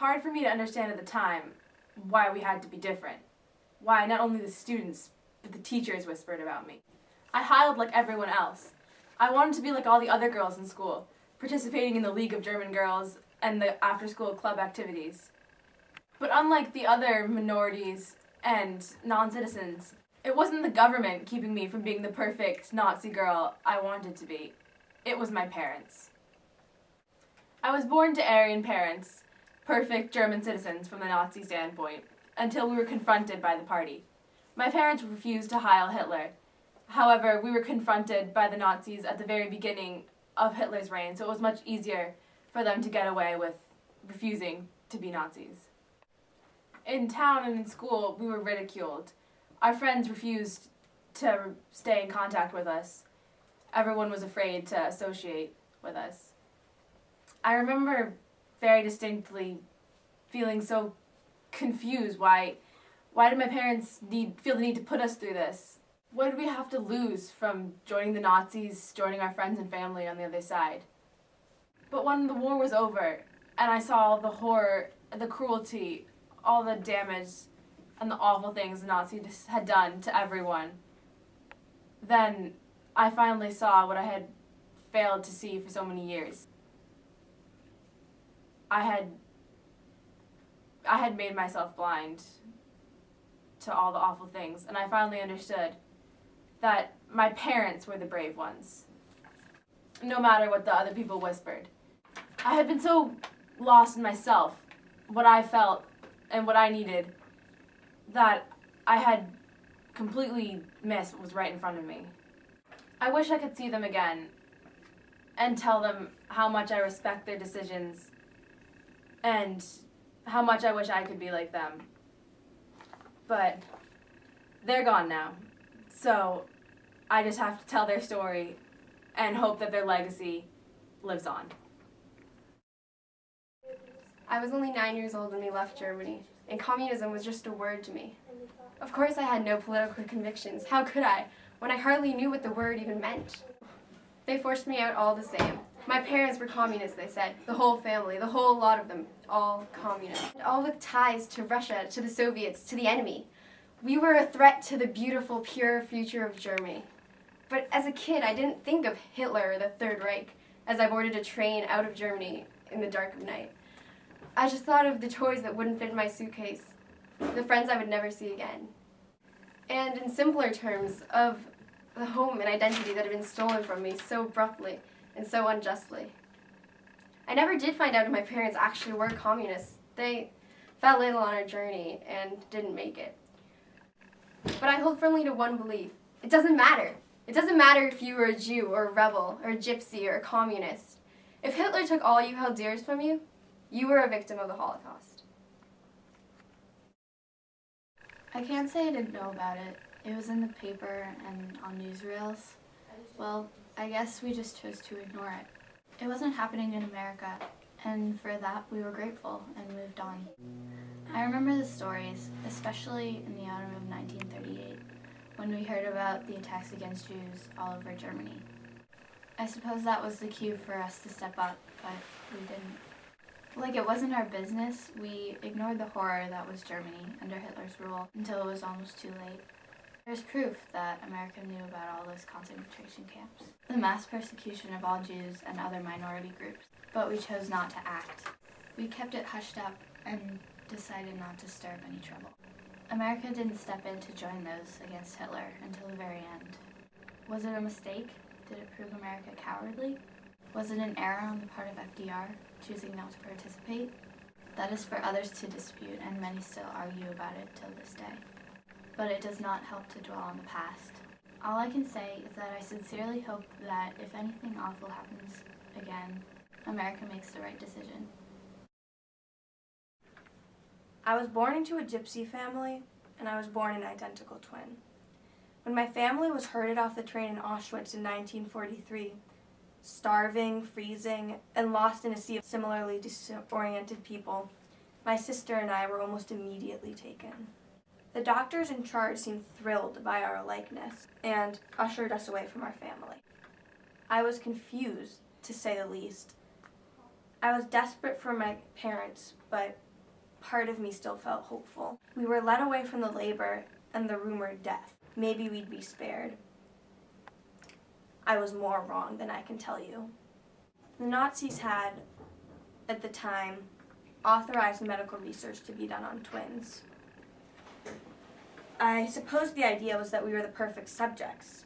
hard for me to understand at the time why we had to be different. Why not only the students, but the teachers whispered about me. I howled like everyone else. I wanted to be like all the other girls in school, participating in the League of German Girls and the after-school club activities. But unlike the other minorities and non-citizens, it wasn't the government keeping me from being the perfect Nazi girl I wanted to be. It was my parents. I was born to Aryan parents, perfect German citizens from the Nazi standpoint, until we were confronted by the party. My parents refused to Heil Hitler. However, we were confronted by the Nazis at the very beginning of Hitler's reign, so it was much easier for them to get away with refusing to be Nazis. In town and in school, we were ridiculed. Our friends refused to stay in contact with us. Everyone was afraid to associate with us. I remember very distinctly feeling so confused. Why did my parents feel the need to put us through this? What did we have to lose from joining the Nazis, joining our friends and family on the other side? But when the war was over, and I saw the horror, the cruelty, all the damage, and the awful things the Nazis had done to everyone, then I finally saw what I had failed to see for so many years. I had made myself blind to all the awful things, and I finally understood that my parents were the brave ones, no matter what the other people whispered. I had been so lost in myself, what I felt and what I needed, that I had completely missed what was right in front of me. I wish I could see them again and tell them how much I respect their decisions and how much I wish I could be like them. But they're gone now, so I just have to tell their story and hope that their legacy lives on. I was only 9 years old when we left Germany, and communism was just a word to me. Of course I had no political convictions. How could I, when I hardly knew what the word even meant? They forced me out all the same. My parents were communists, they said. The whole family, the whole lot of them, all communists. All with ties to Russia, to the Soviets, to the enemy. We were a threat to the beautiful, pure future of Germany. But as a kid, I didn't think of Hitler or the Third Reich as I boarded a train out of Germany in the dark of night. I just thought of the toys that wouldn't fit in my suitcase, the friends I would never see again. And in simpler terms, of the home and identity that had been stolen from me so abruptly and so unjustly. I never did find out if my parents actually were communists. They fell ill on our journey and didn't make it. But I hold firmly to one belief. It doesn't matter. It doesn't matter if you were a Jew or a rebel or a gypsy or a communist. If Hitler took all you held dearest from you, you were a victim of the Holocaust. I can't say I didn't know about it. It was in the paper and on newsreels. Well, I guess we just chose to ignore it. It wasn't happening in America, and for that we were grateful and moved on. I remember the stories, especially in the autumn of 1938, when we heard about the attacks against Jews all over Germany. I suppose that was the cue for us to step up, but we didn't. Like it wasn't our business, we ignored the horror that was Germany under Hitler's rule until it was almost too late. There's proof that America knew about all those concentration camps, the mass persecution of all Jews and other minority groups, but we chose not to act. We kept it hushed up and decided not to stir up any trouble. America didn't step in to join those against Hitler until the very end. Was it a mistake? Did it prove America cowardly? Was it an error on the part of FDR, choosing not to participate? That is for others to dispute, and many still argue about it till this day. But it does not help to dwell on the past. All I can say is that I sincerely hope that if anything awful happens again, America makes the right decision. I was born into a gypsy family, and I was born an identical twin. When my family was herded off the train in Auschwitz in 1943, starving, freezing, and lost in a sea of similarly disoriented people, my sister and I were almost immediately taken. The doctors in charge seemed thrilled by our likeness and ushered us away from our family. I was confused, to say the least. I was desperate for my parents, but part of me still felt hopeful. We were led away from the labor and the rumored death. Maybe we'd be spared. I was more wrong than I can tell you. The Nazis had, at the time, authorized medical research to be done on twins. I suppose the idea was that we were the perfect subjects.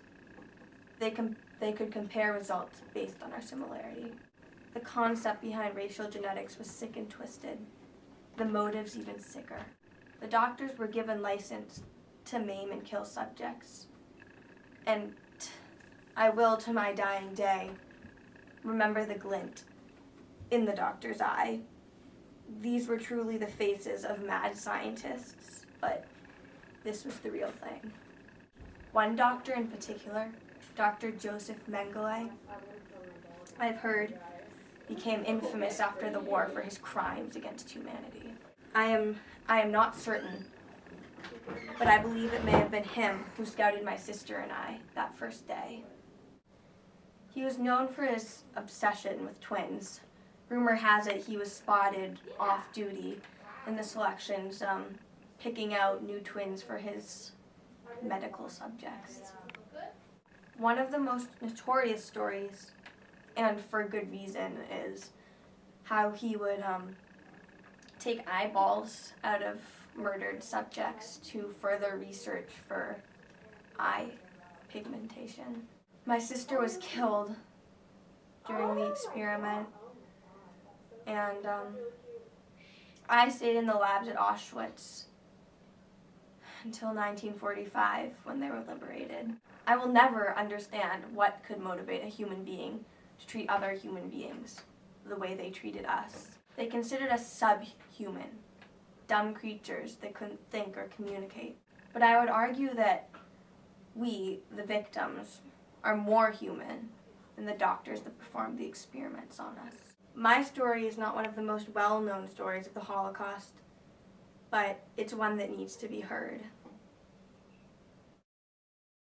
They could compare results based on our similarity. The concept behind racial genetics was sick and twisted. The motives even sicker. The doctors were given license to maim and kill subjects. And I will, to my dying day, remember the glint in the doctor's eye. These were truly the faces of mad scientists, but this was the real thing. One doctor in particular, Dr. Joseph Mengele, I've heard became infamous after the war for his crimes against humanity. I am not certain, but I believe it may have been him who scouted my sister and I that first day. He was known for his obsession with twins. Rumor has it he was spotted off duty in the selections, picking out new twins for his medical subjects. One of the most notorious stories, and for good reason, is how he would take eyeballs out of murdered subjects to further research for eye pigmentation. My sister was killed during the experiment, and I stayed in the labs at Auschwitz until 1945 when they were liberated. I will never understand what could motivate a human being to treat other human beings the way they treated us. They considered us subhuman, dumb creatures that couldn't think or communicate. But I would argue that we, the victims, are more human than the doctors that performed the experiments on us. My story is not one of the most well-known stories of the Holocaust, but it's one that needs to be heard.